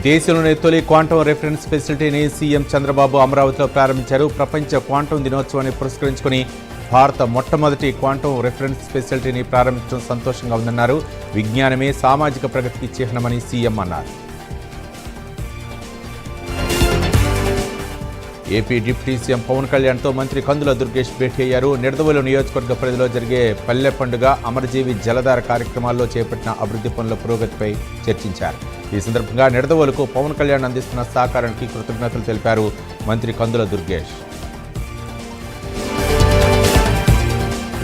దేశంలోని తొలి quantum reference ఫెసిలిటీని CM Chandrababu అమరావతిలో ప్రారంభించారు. ప్రపంచ క్వాంటం దినోత్సవాన్ని పురస్కరించుకుని భారత మొట్టమొదటి క్వాంటం రిఫరెన్స్ ఫెసిలిటీని ప్రారంభించడం సంతోషంగా ఉందన్నారు. విజ్ఞానమే సామాజిక ప్రగతికి చిహ్నమని సీఎం అన్నారు. ఏపీ డిప్యూటీ సీఎం పవన్ కళ్యాణ్తో మంత్రి కందుల దుర్గేష్ భేటీ అయ్యారు. నిడదవోలు నియోజకవర్గ పరిధిలో జరిగే పల్లె పండుగ, అమరజీవి జలధార కార్యక్రమాల్లో చేపట్టిన అభివృద్ధి పనుల పురోగతిపై చర్చించారు. ఈ సందర్భంగా నిడదవోలుకు పవన్ కళ్యాణ్ అందిస్తున్న సహకారానికి కృతజ్ఞతలు తెలిపారు మంత్రి కందుల దుర్గేష్.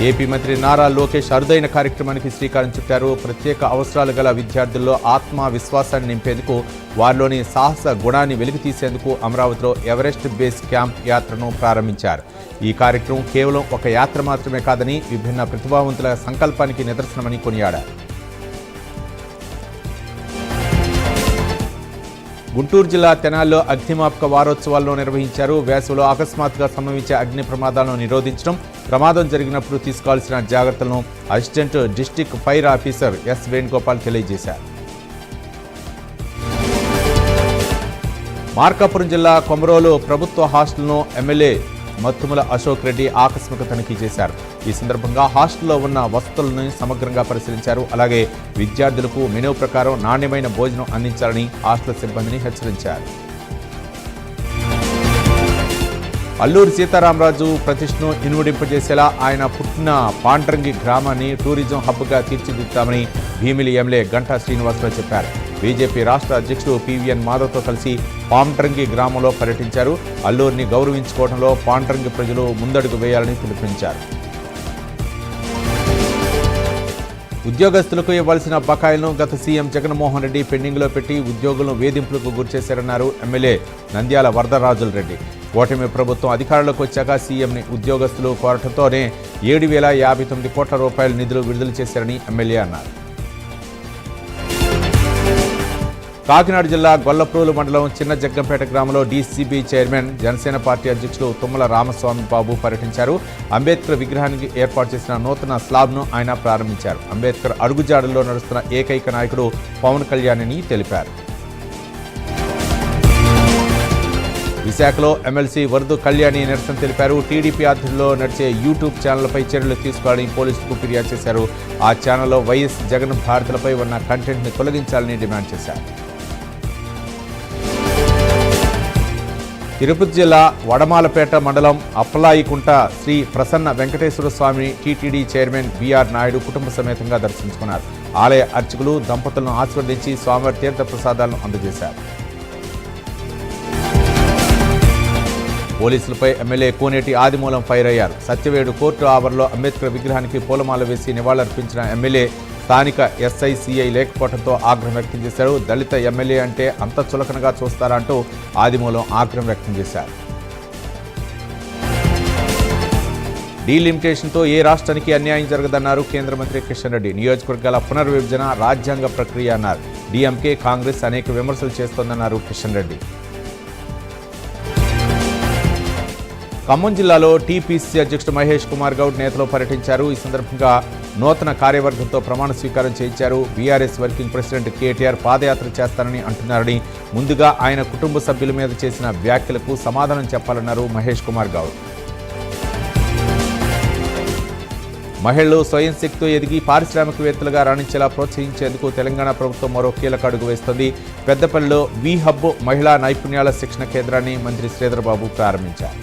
ఏపీ మంత్రి నారా లోకేష్ అరుదైన కార్యక్రమానికి శ్రీకారం చుట్టారు. ప్రత్యేక అవసరాలు గల విద్యార్థుల్లో ఆత్మవిశ్వాసాన్ని నింపేందుకు, వారిలోని సాహస గుణాన్ని వెలికితీసేందుకు అమరావతిలో ఎవరెస్ట్ బేస్ క్యాంప్ యాత్రను ప్రారంభించారు. ఈ కార్యక్రమం కేవలం ఒక యాత్ర మాత్రమే కాదని, విభిన్న ప్రతిభావంతుల సంకల్పానికి నిదర్శనమని కొనియాడారు. గుంటూరు జిల్లా తెనాలిలో అగ్నిమాపక వారోత్సవాలను నిర్వహించారు. వేసవిలో అకస్మాత్తుగా సంభవించే అగ్ని ప్రమాదాలను నిరోధించడం, ప్రమాదం జరిగినప్పుడు తీసుకోవాల్సిన జాగ్రత్తలను assistant district fire officer S Venugopal తెలియజేశారు. మార్కాపురం జిల్లా కొమరోలు ప్రభుత్వ హాస్టల్ను ఎమ్మెల్యే మత్తుముల అశోక్ రెడ్డి ఆకస్మిక తనిఖీ చేశారు. ఈ సందర్భంగా హాస్టల్లో ఉన్న వసతులను సమగ్రంగా పరిశీలించారు. అలాగే విద్యార్థులకు మెనూ ప్రకారం నాణ్యమైన భోజనం అందించాలని హాస్టల్ సిబ్బందిని హెచ్చరించారు. అల్లూరి సీతారామరాజు ప్రతిష్టను ఇనుమడింపజేసేలా ఆయన పుట్టిన పాండ్రంగి గ్రామాన్ని టూరిజం హబ్గా తీర్చిదిద్దామని భీమిలి ఎమ్మెల్యే గంటా శ్రీనివాసరావు చెప్పారు. బీజేపీ రాష్ట్ర అధ్యక్షుడు పీవీఎన్ మాధవ్తో కలిసి పాండ్రంగి గ్రామంలో పర్యటించారు. అల్లూరిని గౌరవించుకోవడంలో పాండ్రంగి ప్రజలు ముందడుగు వేయాలని పిలుపునిచ్చారు. ఉద్యోగస్తులకు ఇవ్వాల్సిన బకాయిలను గత సీఎం జగన్మోహన్ రెడ్డి పెండింగ్లో పెట్టి ఉద్యోగులను వేధింపులకు గురిచేశారన్నారు ఎమ్మెల్యే నంద్యాల వరదరాజుల రెడ్డి. ఓటమి ప్రభుత్వం అధికారంలోకి వచ్చాక సీఎంని ఉద్యోగస్తులు కోరటంతోనే 7,059 కోట్ల రూపాయల నిధులు విడుదల చేశారని ఎమ్మెల్యే అన్నారు. కాకినాడ జిల్లా గొల్లప్రోలు మండలం చిన్న జగ్గంపేట గ్రామంలో డీసీబీ చైర్మన్, జనసేన పార్టీ అధ్యక్షులు తుమ్మల రామస్వామి బాబు పర్యటించారు. అంబేద్కర్ విగ్రహానికి ఏర్పాటు చేసిన నూతన స్లాబ్ను ఆయన ప్రారంభించారు. అంబేద్కర్ అడుగుజాడల్లో నడుస్తున్న ఏకైక నాయకుడు పవన్ కళ్యాణ్ అని తెలిపారు. విశాఖలో ఎమ్మెల్సీ వరదు కళ్యాణి నిరసన తెలిపారు. టీడీపీ ఆధ్వర్యంలో నడిచే యూట్యూబ్ ఛానళ్లపై చర్యలు తీసుకోవాలని పోలీసులకు ఫిర్యాదు చేశారు. ఆ ఛానల్లో వైఎస్ జగన్ భారతులపై ఉన్న కంటెంట్ని తొలగించాలని డిమాండ్ చేశారు. తిరుపతి జిల్లా వడమాలపేట మండలం అప్పలాయికుంట శ్రీ ప్రసన్న వెంకటేశ్వర స్వామి టీటీడీ చైర్మన్ బీఆర్ నాయుడు కుటుంబ సమేతంగా దర్శించుకున్నారు. ఆలయ అర్చకులు దంపతులను ఆశీర్వదించి స్వామివారి తీర్థ ప్రసాదాలను అందజేశారు. పోలీసులపై ఎమ్మెల్యే కోనేటి ఆదిమూలం ఫైర్ అయ్యారు. సత్యవేడు కోర్టు ఆవరణలో అంబేద్కర్ విగ్రహానికి పూలమాల వేసి నివాళులర్పించిన ఎమ్మెల్యే స్థానిక ఎస్ఐసిఐ లేకపోవడంతో ఆగ్రహం వ్యక్తం చేశారు. దళిత ఎమ్మెల్యే అంటే అంత చులకనగా చూస్తారా అంటూ ఆదిమూలం ఆగ్రహం వ్యక్తం చేశారు. డీలిమిటేషన్తో ఏ రాష్ట్రానికి అన్యాయం జరగదన్నారు కేంద్ర మంత్రి కిషన్ రెడ్డి. నియోజకవర్గాల పునర్విభజన రాజ్యాంగ ప్రక్రియ అన్నారు. డీఎంకే, కాంగ్రెస్ అనేక విమర్శలు చేస్తోందన్నారు కిషన్ రెడ్డి. ఖమ్మం జిల్లాలో టీపీసీ అధ్యక్షుడు మహేష్ కుమార్ గౌడ్ నేతలు పర్యటించారు. ఈ సందర్భంగా నూతన కార్యవర్గంతో ప్రమాణ స్వీకారం చేయించారు. బీఆర్ఎస్ వర్కింగ్ ప్రెసిడెంట్ కేటీఆర్ పాదయాత్ర చేస్తారని అంటున్నారని, ముందుగా ఆయన కుటుంబ సభ్యుల మీద చేసిన వ్యాఖ్యలకు సమాధానం చెప్పాలన్నారు మహేష్ కుమార్ గౌడ్. మహిళలు స్వయం శక్తితో ఎదిగి పారిశ్రామికవేత్తలుగా రాణించేలా ప్రోత్సహించేందుకు తెలంగాణ ప్రభుత్వం మరో కీలక అడుగు వేస్తోంది. పెద్దపల్లిలో వి హబ్ మహిళా నైపుణ్యాల శిక్షణ కేంద్రాన్ని మంత్రి శ్రీధర్ బాబు ప్రారంభించారు.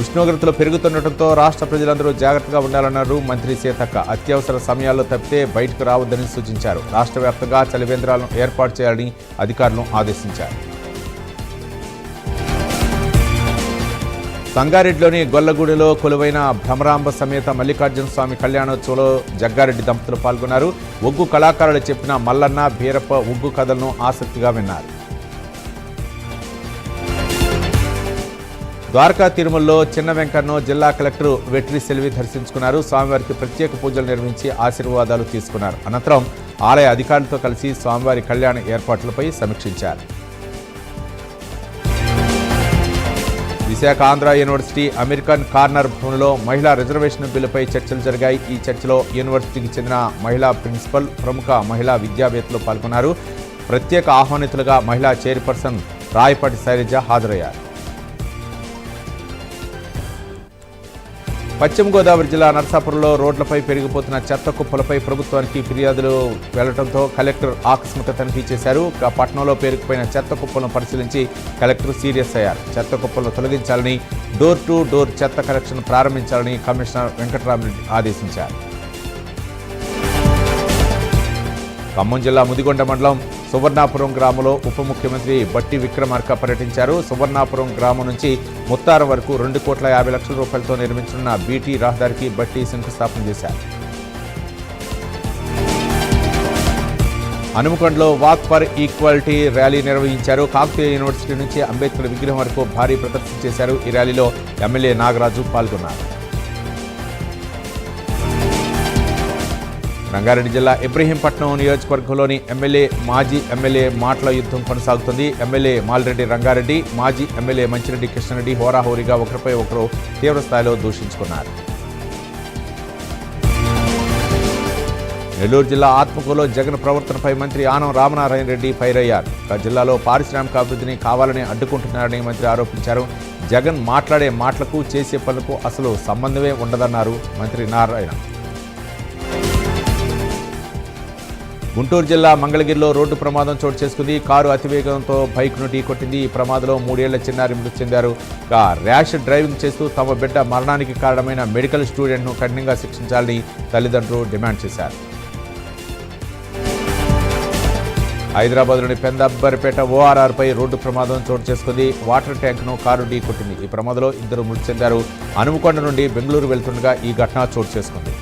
ఉష్ణోగ్రతలు పెరుగుతుండటంతో రాష్ట్ర ప్రజలందరూ జాగ్రత్తగా ఉండాలన్నారు మంత్రి సీతక్క. అత్యవసర సమయాల్లో తప్పితే బయటకు రావద్దని సూచించారు. రాష్ట్ర వ్యాప్తంగా చలివేంద్రాలను ఏర్పాటు చేయాలని అధికారులను ఆదేశించారు. సంగారెడ్డిలోని గొల్లగూడెలో కొలువైన భ్రమరాంబ సమేత మల్లికార్జున స్వామి కళ్యాణోత్సవంలో జగ్గారెడ్డి దంపతులు పాల్గొన్నారు. ఒగ్గు కళాకారులు చెప్పిన మల్లన్న, బీరప్ప ఒగ్గు కథలను ఆసక్తిగా విన్నారు. ద్వారకా తిరుమలలో చిన్న వెంకన్నను జిల్లా కలెక్టర్ వెట్రి సెల్వి దర్శించుకున్నారు. స్వామివారికి ప్రత్యేక పూజలు నిర్వహించి ఆశీర్వాదాలు తీసుకున్నారు. అనంతరం ఆలయ అధికారులతో కలిసి స్వామివారి కళ్యాణ ఏర్పాట్లపై సమీక్షించారు. Visakha Andhra university American corner భవన్లో మహిళా రిజర్వేషన్ బిల్లుపై చర్చలు జరిగాయి. ఈ చర్చలో యూనివర్సిటీకి చెందిన మహిళా ప్రిన్సిపల్, ప్రముఖ మహిళా విద్యావేత్తలు పాల్గొన్నారు. ప్రత్యేక ఆహ్వానితులుగా మహిళా చైర్పర్సన్ రాయపాటి శైలజ హాజరయ్యారు. పశ్చిమ గోదావరి జిల్లా నర్సాపురంలో రోడ్లపై పెరిగిపోతున్న చెత్త కుప్పలపై ప్రభుత్వానికి ఫిర్యాదులు వెళ్లడంతో కలెక్టర్ ఆకస్మిక తనిఖీ చేశారు. పట్టణంలో పేరుకుపోయిన చెత్త కుప్పలను పరిశీలించి కలెక్టర్ సీరియస్ అయ్యారు. చెత్త కుప్పలను తొలగించాలని, డోర్ టు డోర్ చెత్త కలెక్షన్ ప్రారంభించాలని కమిషనర్ వెంకటరామరెడ్డి ఆదేశించారు. ఖమ్మం జిల్లా ముదిగొండ మండలం సువర్ణాపురం గ్రామంలో ఉప ముఖ్యమంత్రి బట్టి విక్రమార్క పర్యటించారు. సువర్ణాపురం గ్రామం నుంచి ముత్తారం వరకు 2,50 లక్షల రూపాయలతో నిర్మించనున్న బీటీ రహదారికి బట్టి శంకుస్థాపన చేశారు. హనుమకొండలో వాక్ ఫర్ ఈక్వాలిటీ ర్యాలీ నిర్వహించారు. కాకతీయ యూనివర్సిటీ నుంచి అంబేద్కర్ విగ్రహం వరకు భారీ ప్రదర్శన చేశారు. ఈ ర్యాలీలో ఎమ్మెల్యే నాగరాజు పాల్గొన్నారు. రంగారెడ్డి జిల్లా ఇబ్రహీంపట్నం నియోజకవర్గంలోని మాజీ ఎమ్మెల్యే మాటల యుద్ధం కొనసాగుతుంది. ఎమ్మెల్యే మాల్రెడ్డి రంగారెడ్డి, మాజీ ఎమ్మెల్యే మంచిరెడ్డి కృష్ణారెడ్డి హోరాహోరీగా ఒకరిపై ఒకరు తీవ్రస్థాయిలో దూషించుకున్నారు. నెల్లూరు జిల్లా ఆత్మకూరులో జగన్ ప్రవర్తనపై మంత్రి ఆనం రామనారాయణ రెడ్డి ఫైర్ అయ్యారు. జిల్లాలో పారిశ్రామిక అభివృద్ధిని కావాలని అడ్డుకుంటున్నారని మంత్రి ఆరోపించారు. జగన్ మాట్లాడే మాటలకు, చేసే పనులకు అసలు సంబంధమే ఉండదన్నారు మంత్రి నారాయణ. గుంటూరు జిల్లా మంగళగిరిలో రోడ్డు ప్రమాదం చోటు చేసుకుంది. కారు అతివేగంతో బైక్ను ఢీకొట్టింది. ఈ ప్రమాదంలో 3 ఏళ్ల చిన్నారి మృతి చెందారు. ర్యాష్ డ్రైవింగ్ చేస్తూ తమ బిడ్డ మరణానికి కారణమైన మెడికల్ స్టూడెంట్ను కఠినంగా శిక్షించాలని తల్లిదండ్రులు డిమాండ్ చేశారు. హైదరాబాద్లోని పెందబ్బరిపేట ఓఆర్ఆర్పై రోడ్డు ప్రమాదం చోటు చేసుకుంది. వాటర్ ట్యాంక్ను కారు ఢీకొట్టింది. ఈ ప్రమాదంలో 2 మృతి చెందారు. హనుమకొండ నుండి బెంగళూరు వెళ్తుండగా ఈ ఘటన చోటు చేసుకుంది.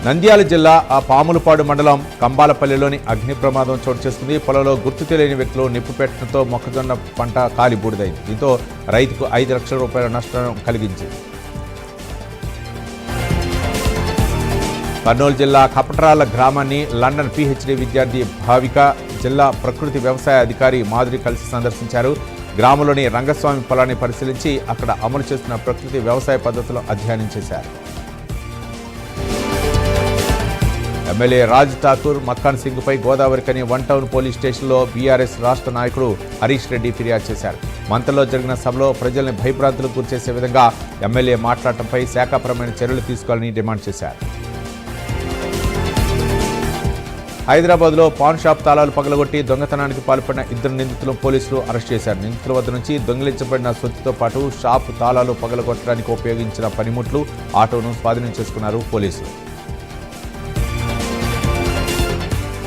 నంద్యాల జిల్లా పాములపాడు మండలం కంబాలపల్లిలోని అగ్ని ప్రమాదం చోటు చేసుకుంది. పొలంలో గుర్తు తెలియని వ్యక్తులు నిప్పు పెట్టడంతో మొక్కజొన్న పంట కాలి బూడిదైంది. దీంతో రైతుకు 5 లక్షల రూపాయల నష్టం కలిగించింది. కర్నూలు జిల్లా కపట్రాల గ్రామాన్ని లండన్ పీహెచ్డీ విద్యార్థి భావిక, జిల్లా ప్రకృతి వ్యవసాయ అధికారి మాధురి కలిసి సందర్శించారు. గ్రామంలోని రంగస్వామి పొలాన్ని పరిశీలించి అక్కడ అమలు చేస్తున్న ప్రకృతి వ్యవసాయ పద్ధతులు అధ్యయనం చేశారు. ఎమ్మెల్యే రాజ్ ఠాకూర్, మక్కాన్ సింగ్పై గోదావరికని 1 టౌన్ పోలీస్ స్టేషన్లో బీఆర్ఎస్ రాష్ట్ర నాయకుడు హరీష్ రెడ్డి ఫిర్యాదు చేశారు. మంతలో జరిగిన సభలో ప్రజల్ని భయభ్రాంతులకు గురిచేసే విధంగా ఎమ్మెల్యే మాట్లాడటంపై శాఖాపరమైన చర్యలు తీసుకోవాలని డిమాండ్ చేశారు. హైదరాబాద్లో పాన్ షాప్ తాళాలు పగలగొట్టి దొంగతనానికి పాల్పడిన 2 నిందితులను పోలీసులు అరెస్ట్ చేశారు. నిందితుల వద్ద నుంచి దొంగిలించబడిన సొత్తుతో పాటు షాప్ తాళాలు పగలగొట్టడానికి ఉపయోగించిన పనిముట్లు, ఆటోను స్వాధీనం చేసుకున్నారు పోలీసులు.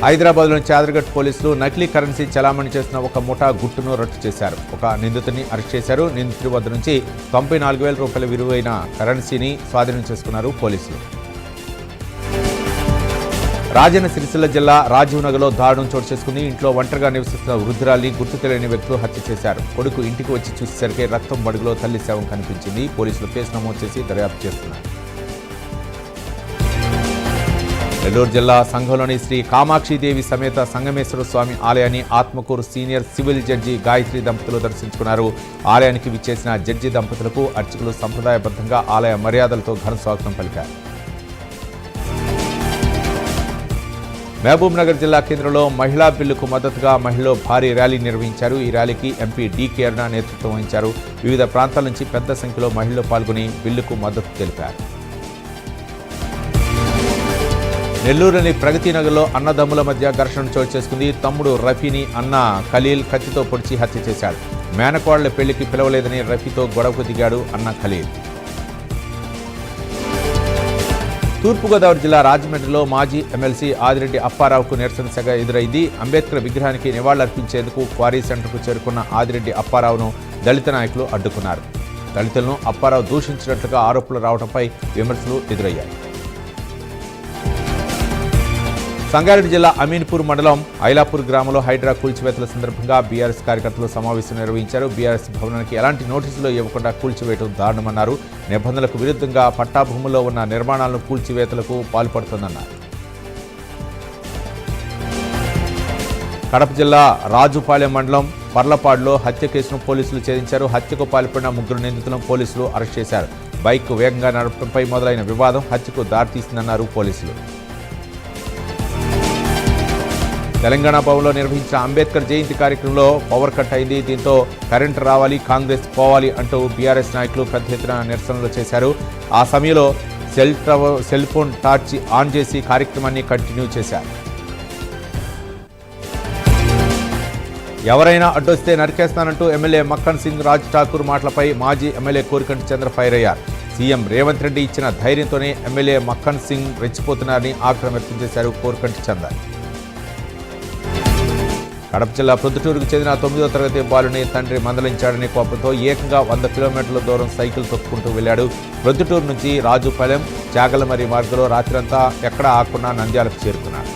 హైదరాబాద్లోని చాదర్ఘట్ పోలీసులు నకిలీ కరెన్సీ చలామణి చేసిన ఒక ముఠా గుట్టును రట్టు చేశారు. ఒక నిందితుడిని అరెస్ట్ చేశారు. నిందితుడి వద్ద నుంచి 94,000 రూపాయల విలువైన కరెన్సీని స్వాధీనం చేసుకున్నారు పోలీసులు. రాజన్న సిరిసిల్ల జిల్లా రాజీవ్ నగర్లో దారుణం చోటు చేసుకుంది. ఇంట్లో ఒంటరిగా నివసిస్తున్న వృద్ధురాలిని గుర్తు తెలియని వ్యక్తులు హత్య చేశారు. కొడుకు ఇంటికి వచ్చి చూసేసరికి రక్తం మడుగులో తల్లి శవం కనిపించింది. పోలీసులు కేసు నమోదు చేసి దర్యాప్తు చేస్తున్నారు. నెల్లూరు జిల్లా సంఘంలోని శ్రీ కామాక్షిదేవి సమేత సంగమేశ్వర స్వామి ఆలయాన్ని Atmakur senior civil judge Gayatri దంపతులు దర్శించుకున్నారు. ఆలయానికి విచ్చేసిన జడ్జి దంపతులకు అర్చకులు సంప్రదాయబద్ధంగా ఆలయ మర్యాదలతో ఘన స్వాగతం పలికారు. మహబూబ్ నగర్ జిల్లా కేంద్రంలో మహిళా బిల్లుకు మద్దతుగా మహిళలు భారీ ర్యాలీ నిర్వహించారు. ఈ ర్యాలీకి ఎంపీ డీకే అరుణ నేతృత్వం వహించారు. వివిధ ప్రాంతాల నుంచి పెద్ద సంఖ్యలో మహిళలు పాల్గొని బిల్లుకు మద్దతు తెలిపారు. నెల్లూరులోని ప్రగతి నగర్లో అన్నదమ్ముల మధ్య ఘర్షణ చోటు చేసుకుంది. తమ్ముడు రఫీని అన్న ఖలీల్ కత్తితో పొడిచి హత్య చేశాడు. మేనకోడళ్ల పెళ్లికి పిలవలేదని రఫీతో గొడవకు దిగాడు అన్న ఖలీల్. తూర్పుగోదావరి జిల్లా రాజమండ్రిలో మాజీ ఎమ్మెల్సీ ఆదిరెడ్డి అప్పారావుకు నిరసన సెగ ఎదురైంది. అంబేద్కర్ విగ్రహానికి నివాళులర్పించేందుకు క్వారీ సెంటర్కు చేరుకున్న ఆదిరెడ్డి అప్పారావును దళిత నాయకులు అడ్డుకున్నారు. దళితులను అప్పారావు దూషించినట్లుగా ఆరోపణలు రావడంపై విమర్శలు ఎదురయ్యాయి. సంగారెడ్డి జిల్లా అమీన్పూర్ మండలం ఐలాపూర్ గ్రామంలో హైడ్రా కూల్చివేతల సందర్భంగా బీఆర్ఎస్ కార్యకర్తలు సమావేశం నిర్వహించారు. బీఆర్ఎస్ భవనానికి ఎలాంటి నోటీసులు ఇవ్వకుండా కూల్చివేయడం దారుణమన్నారు. నిబంధనలకు విరుద్ధంగా పట్టాభూముల్లో ఉన్న నిర్మాణాలను కూల్చివేతలకు పాల్పడుతోందన్నారు. కడప జిల్లా రాజుపాలెం మండలం పర్లపాడులో హత్య కేసును పోలీసులు ఛేదించారు. హత్యకు పాల్పడిన 3 నిందితులను పోలీసులు అరెస్ట్ చేశారు. బైక్ వేగంగా నడపడంపై మొదలైన వివాదం హత్యకు దారితీసిందన్నారు పోలీసులు. తెలంగాణ భవన్లో నిర్వహించిన అంబేద్కర్ జయంతి కార్యక్రమంలో పవర్ కట్ అయింది. దీంతో కరెంటు రావాలి, కాంగ్రెస్ పోవాలి అంటూ బీఆర్ఎస్ నాయకులు పెద్ద ఎత్తున నిరసనలు చేశారు. ఆ సమయంలో సెల్ ఫోన్ టార్చ్ ఆన్ చేసి కార్యక్రమాన్ని కంటిన్యూ చేశారు. ఎవరైనా అడ్డొస్తే నరికేస్తానంటూ ఎమ్మెల్యే మక్కన్ సింగ్ రాజ్ ఠాకూర్ మాటలపై మాజీ ఎమ్మెల్యే కోరికంటి చంద్ర ఫైర్ అయ్యారు. సీఎం రేవంత్ రెడ్డి ఇచ్చిన ధైర్యంతోనే ఎమ్మెల్యే మక్కన్ సింగ్ రెచ్చిపోతున్నారని ఆగ్రహం వ్యక్తం చేశారు కోరికంటి చంద్ర. కడప జిల్లా ప్రొద్దుటూరుకు చెందిన 9వ తరగతి బాలుని తండ్రి మందలించాడనే కోపంతో ఏకంగా 100 కిలోమీటర్ల దూరం సైకిల్ తొక్కుకుంటూ వెళ్లాడు. ప్రొద్దుటూరు నుంచి రాజుపాలెం జాగలమరి మార్గంలో రాత్రంతా ఎక్కడా ఆకుండా నంద్యాలకు చేరుకున్నాడు.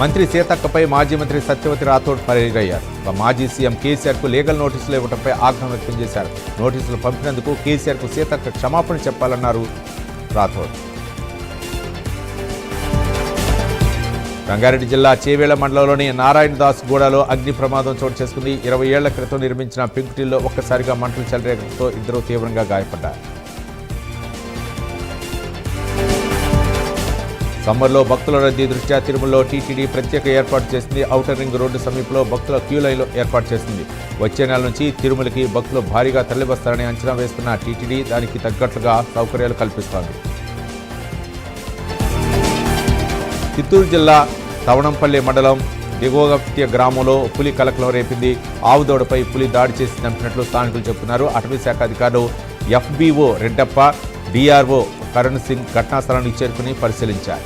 మంత్రి సీతక్కపై మాజీ మంత్రి సత్యవతి రాథోడ్ ఫైర్ అయ్యారు. మాజీ సీఎం కేసీఆర్కు లీగల్ నోటీసులు ఇవ్వడంపై ఆగ్రహం వ్యక్తం చేశారు. నోటీసులు పంపినందుకు కేసీఆర్కు సీతక్క క్షమాపణ చెప్పాలన్నారు రాథోడ్. రంగారెడ్డి జిల్లా చేవేళ్ల మండలంలోని నారాయణదాస్ గూడలో అగ్ని ప్రమాదం చోటు చేసుకుంది. 20 ఏళ్ల క్రితం నిర్మించిన పెంకుటిల్లో ఒక్కసారిగా మంటలు చెలరేగడంతో 2 తీవ్రంగా గాయపడ్డారు. సమ్మర్లో భక్తుల రద్దీ దృష్ట్యా తిరుమలలో టీటీడీ ప్రత్యేక ఏర్పాటు చేసింది. ఔటర్ రింగ్ రోడ్డు సమీపంలో భక్తుల క్యూ లైన్లు ఏర్పాటు చేసింది. వచ్చే నెల నుంచి తిరుమలకి భక్తులు భారీగా తరలివస్తారని అంచనా వేస్తున్న టీటీడీ దానికి తగ్గట్లుగా సౌకర్యాలు కల్పిస్తోంది. చిత్తూరు జిల్లా తవణంపల్లి మండలం దిగోగత్య గ్రామంలో పులి కలకలం రేపింది. ఆవుదోడపై పులి దాడి చేసి చంపినట్లు స్థానికులు చెబుతున్నారు. అటవీ శాఖ అధికారులు ఎఫ్బీఓ రెడ్డప్ప, డిఆర్ఓ కరణ్ సింగ్ ఘటనా స్థలానికి చేరుకుని పరిశీలించారు.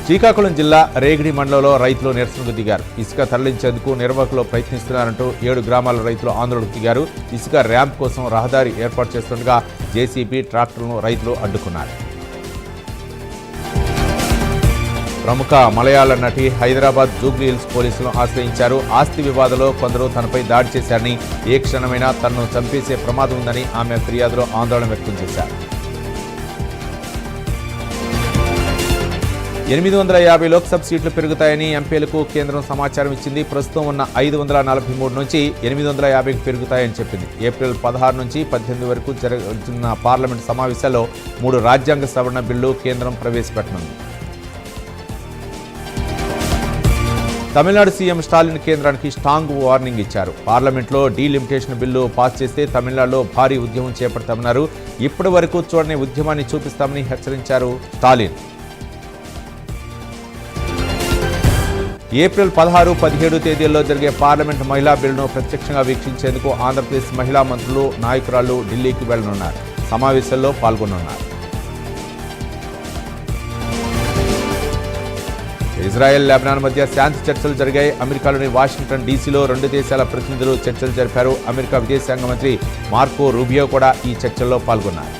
శ్రీకాకుళం జిల్లా రేగిడి మండలంలో రైతులు నిరసనకు దిగారు. ఇసుక తరలించేందుకు నిర్వాహకులు ప్రయత్నిస్తున్నారంటూ 7 గ్రామాల రైతులు ఆందోళనకు దిగారు. ఇసుక ర్యాంప్ కోసం రహదారి ఏర్పాటు చేస్తుండగా జేసీబీ ట్రాక్టర్లను రైతులు అడ్డుకున్నారు. ప్రముఖ మలయాళ నటి హైదరాబాద్ జూబ్లీ హిల్స్ పోలీసులను ఆశ్రయించారు. ఆస్తి వివాదంలో కొందరు తనపై దాడి చేశారని, ఏ క్షణమైనా తనను చంపేసే ప్రమాదం ఉందని ఆమె ఫిర్యాదులో ఆందోళన వ్యక్తం చేశారు. 850 లోక్సభ సీట్లు పెరుగుతాయని ఎంపీలకు కేంద్రం సమాచారం ఇచ్చింది. ప్రస్తుతం ఉన్న 543 నుంచి 850కి పెరుగుతాయని చెప్పింది. ఏప్రిల్ 16 నుంచి 18 వరకు జరుగుతున్న పార్లమెంటు సమావేశాల్లో 3 రాజ్యాంగ సవరణ బిల్లు కేంద్రం ప్రవేశపెట్టనుంది. తమిళనాడు సీఎం స్టాలిన్ కేంద్రానికి స్ట్రాంగ్ వార్నింగ్ ఇచ్చారు. పార్లమెంట్లో డీలిమిటేషన్ బిల్లు పాస్ చేస్తే తమిళనాడులో భారీ ఉద్యమం చేపడతామన్నారు. ఇప్పటి వరకు చూడని ఉద్యమాన్ని చూపిస్తామని హెచ్చరించారు స్టాలిన్. ఏప్రిల్ 16, 17 తేదీల్లో జరిగే పార్లమెంటు మహిళా బిల్లును ప్రత్యక్షంగా వీక్షించేందుకు ఆంధ్రప్రదేశ్ మహిళా మంత్రులు, నాయకురాళ్లు ఢిల్లీకి వెళ్లనున్నారు. సమావేశంలో పాల్గొనున్నారు. ఇజ్రాయెల్, లెబనాన్ మధ్య శాంతి చర్చలు జరిగాయి. అమెరికాలోని వాషింగ్టన్ డీసీలో 2 దేశాల ప్రతినిధులు చర్చలు జరిపారు. అమెరికా విదేశాంగ మంత్రి మార్కో రూబియో కూడా ఈ చర్చల్లో పాల్గొన్నారు.